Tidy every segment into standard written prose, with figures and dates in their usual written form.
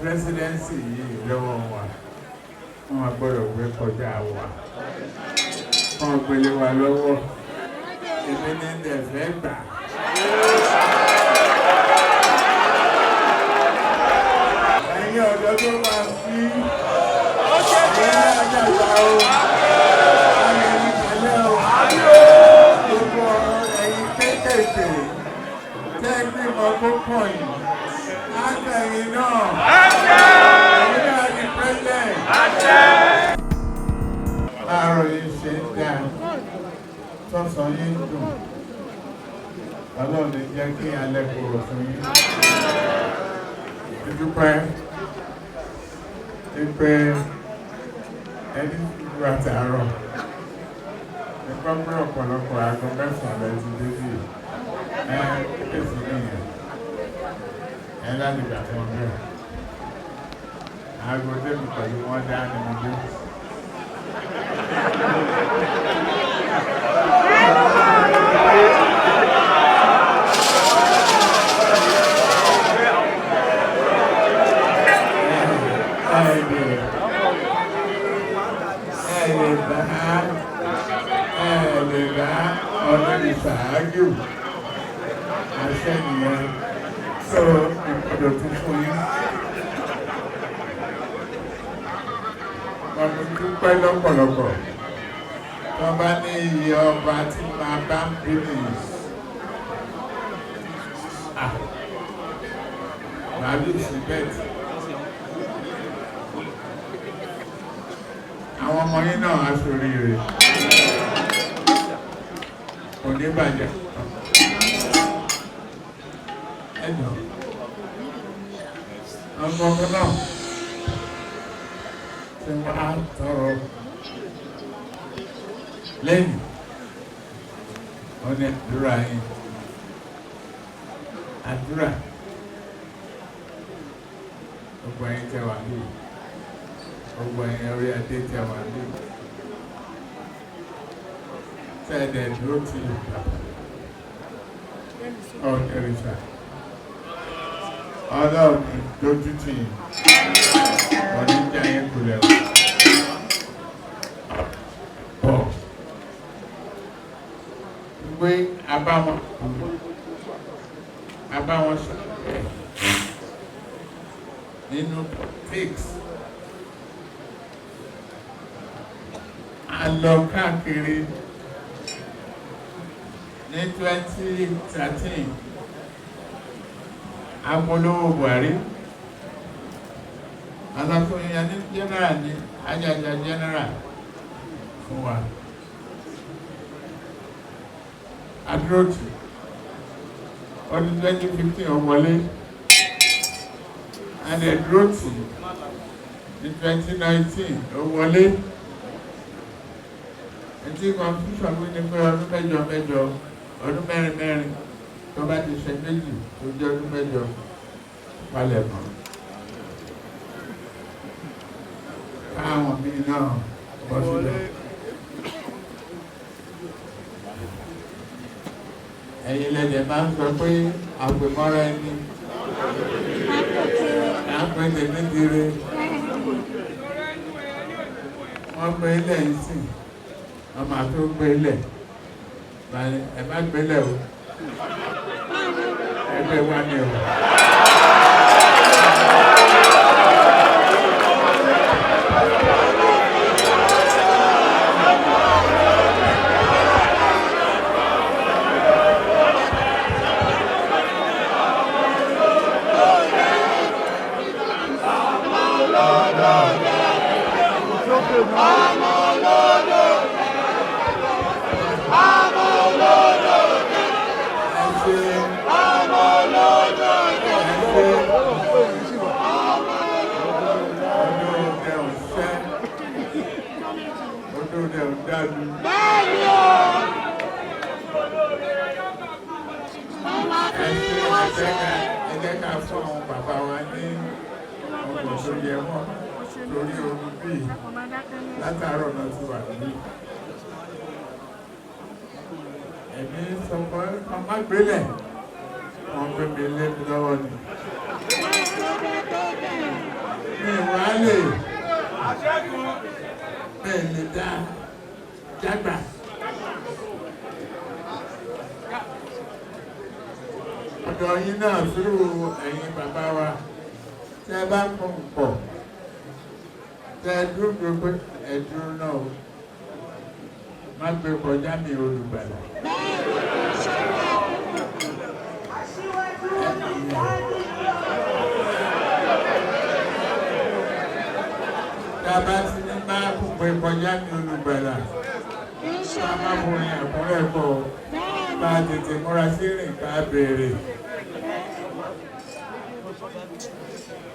presidency yìí lọ́wọ́ wa wọ́n gbọ́dọ̀ gbé kọjá wa wọ́n gbélé wa lọ́wọ́ èmi ní ẹ̀fẹ́ gbà. ẹ̀yin ọ̀dọ́ tó máa fi ẹ̀yin àjàgbá o ẹ̀yin ìkàlẹ̀ o gbogbo ẹ̀yin kéékèèké tẹ́ẹ̀gbì mọ́ tó pọ̀ yìí àtẹ̀yìn náà ẹ̀yin náà ní president. láàárọ̀ yìí ṣe ń dá tọ́sán yìí dùn ọlọ́run lè jẹ́ kí alẹ́ kúrò fún yín. ìdúpẹ́ ìpè ẹni ìlú àtàárọ̀ nípa pé ọ̀pọ̀lọpọ̀ aago mẹ́sàn-án lẹ́ ti dé sí èsì nìyẹn láti gbà fún ọgbẹ́ aago débi pẹ̀lú wọn dá nínú dé. Ṣáájú àṣẹ nìyẹn tó ìpọ̀dọ̀ tún fún yín. Ọdún dúpẹ́ lọ́pọ̀lọpọ̀ tó bá ní iye ọba tí máa bá ń bí nìyí. Màálù sí bẹ́ẹ̀tì. Àwọn ọmọ yín náà á ṣoríire. Òní bàjẹ́ ẹ̀dùn ọmọ ọmọ náà tí wọ́n á tọrọ lẹ́yìn ọ̀nà àdúrà yìí àdúrà gbogbo ẹ̀yin tẹ́ wà ní gbogbo ẹ̀yin orí adé tẹ́ wà ní. Tẹ́lẹ̀ dúró tí ọ̀dẹ̀rìṣà ọlọ́run lójú tí ọ̀dẹ̀jà yẹn kulẹ̀ pọ̀ gbé abáwọn sọ̀rọ̀ nínú pigs a lọ káàkiri ní 2013 apolówó Buhari alákòóyàn ní general ní ajájá general fún wa adúrótì ọdún 2015 ọwọlé adẹ̀dúrótì ní 2019 ọwọlé ẹtí constitution wí ní pé ọdún mẹ́jọ ọdún mẹ́rin tó bá ti ṣe méjì tó jẹ́ ọdún mẹ́jọ palẹ̀ mọ́. Káwọn míì náà bọ́ sílẹ̀. Ẹ̀yin lẹ́dẹ̀ máa ń sọ pé àpèmọ́ra ẹni àpẹẹlẹ nídìrí wọ́n gbé ilẹ̀ yìí sí ọmọ àti ó gbé ilẹ̀ ẹ má gbélẹ̀ o ẹgbẹ́ wa ni o. Ẹjẹ́ ká fún àwọn bàbá wa ní ọkọ̀ tó yẹ wọ́n torí ogun bí látàárọ̀ náà ti wà níbí. Ẹ̀mí sọ pé ọmọ gbélẹ̀ wọ́n gbé mi lé mi lọ́wọ́ ni. bẹ́ẹ̀ lè dá jágbà. Ọ̀dọ̀ yín náà fúrú ẹ̀yin bàbá wa tẹ́ bá kún pọ̀ tẹ́ dúró pé ẹ̀dúró náà o má gbé kọjá mi olùgbàlà. Tábà ti ní má gbé kọjá mi olùgbàlà. Ká má borin ẹ̀kúnrẹ́ kọ́ bá tètè múra sí rìn ká béèrè.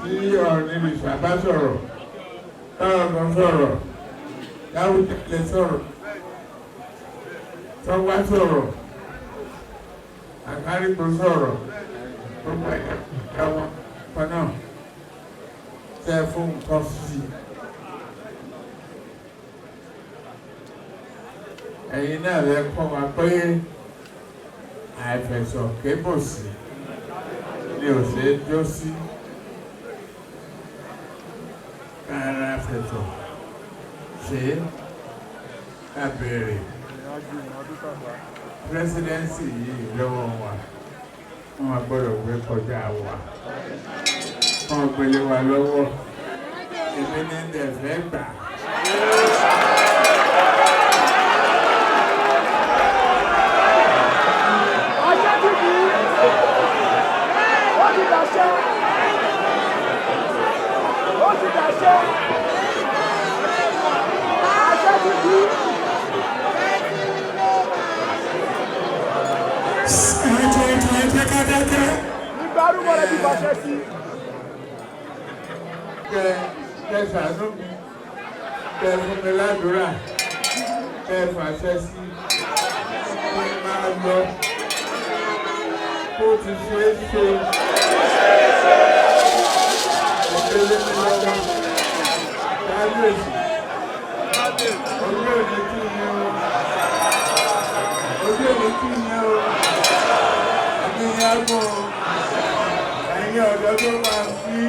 Tí ọ̀rìn ìṣàbá sọ̀rọ̀, táwọn kan sọ̀rọ̀, Dáúdà lè sọ̀rọ̀, Tọ́wá sọ̀rọ̀, Àkárígbó sọ̀rọ̀, gbogbo ẹ̀wọ̀n kan náà tẹ́ fún nǹkan sí. Ẹ̀yin náà lẹ kọ́ wa pé àìfẹ̀sọ̀ kébòsí ni ò ṣe é jó sí. Kára fẹ̀sọ̀ ṣe é ká béèrè. Presidency yìí lọ́wọ́ wa wọ́n máa gbọ́dọ̀ gbé kọjá wa wọ́n gbélé wa lọ́wọ́ èmi ní ẹ̀fẹ́ gbà. Kẹ ṣàánú mi, kẹ fún mi ládùúrà, kẹ fàṣẹ sí, kí n máa lọ, kó ti ṣe é ṣe, ìdílé mi lọ́wọ́, kábíyèsí, ojú òní kí ni o, ojú òní kí ni o, àbí yàgò, ẹ̀yin ọ̀dọ́ tó máa fi.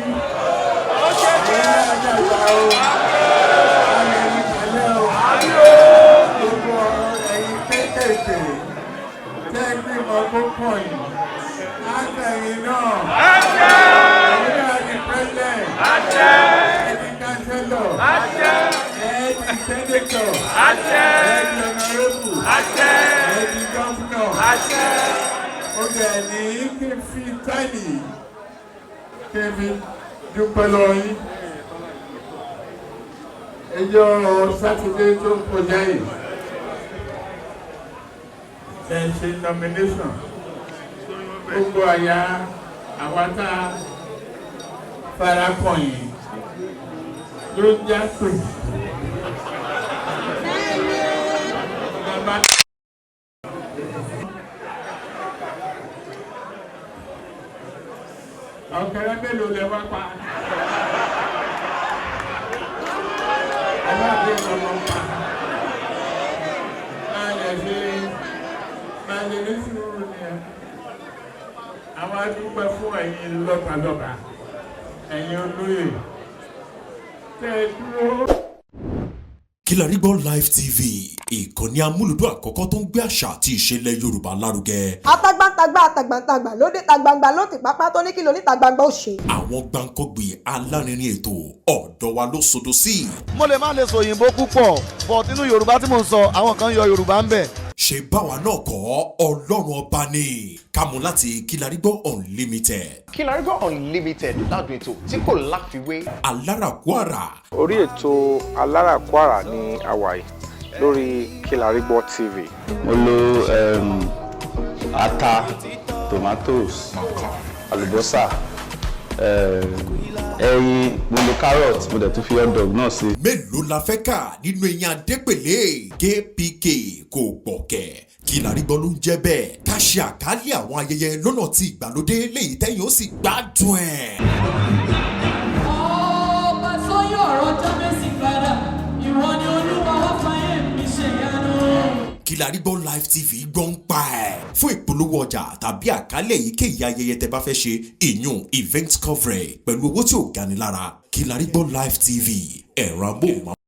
Dúpẹ́ lọ́wọ́ yín. Ẹjọ́ Sátidé tó kọjá yìí ẹ ṣe nomination gbogbo àyà àwátá farakọ̀ yìí ló já pè. Ọ̀kẹ́rẹ́ mélòó lẹ wá pa? Aláàbí ọmọ pa. Máa lè ní sùúrù ni ẹ. Àwọn adúpẹ́ fún ẹ̀yin lọ́balọ́ba, ẹ̀yin olóyè. Tẹ́ ẹ dúró. Kilarigbo Live TV, ìkànnì amúlùdún àkọ́kọ́ tó ń gbé àṣà àti ìṣẹ̀lẹ̀ Yorùbá lárugẹ. Atagbantagba lóde tagbangba ló ti pápá tó ní kí lóní tagbangba ó ṣe. Àwọn gbàǹkọ́gbì alárinrin ètò ọ̀dọ́ wa ló sodo sí. Mo lè má lè sọ òyìnbó púpọ̀ but nínú Yorùbá tí mo ń sọ àwọn kan yọ Yorùbá ń bẹ̀. Ṣé báwa náà kọ́ Ọlọ́run ọba ni kámú láti Kilarigbo Unlimited. Kilarigbo Unlimited ládùn ètò tí kò láfiwé. Alárakúàrà. Orí ètò Alárakúàrà ní àwàyè lórí Kilarigbo TV. Mo lo ata, tomatoes, àlùbọ́sà, ẹyin, mo lo carrot, mo dẹ̀ tún fi hot dog náà sí. Mélòó la fẹ́ kà nínú eyín Adépèlé KPK kò gbọ̀kẹ̀. Kilarigbo ló ń jẹ́ bẹ́ẹ̀. Ká ṣe àkálẹ̀ àwọn ayẹyẹ lọ́nà tí ìgbàlódé léyìí tẹ́yìn ó sì gbádùn ẹ̀. Ọba sọ́yọ̀ ọ̀rọ̀ jábẹ́sì padà, ìwọ ni Olúwa wá fàyè mi ṣe yanu. Kilarigbo Live TV gbọ́ ń pa ẹ̀. Fún ìpolówó ọjà ọjà tàbí àkálẹ̀ èyíkéyìí ayẹyẹ tẹ́ bá fẹ́ ṣe ìyún event coverage pẹ̀lú owó tí ò gani lára. Kilarigbo Live TV ẹ̀rọ amóhùnmáwòrán.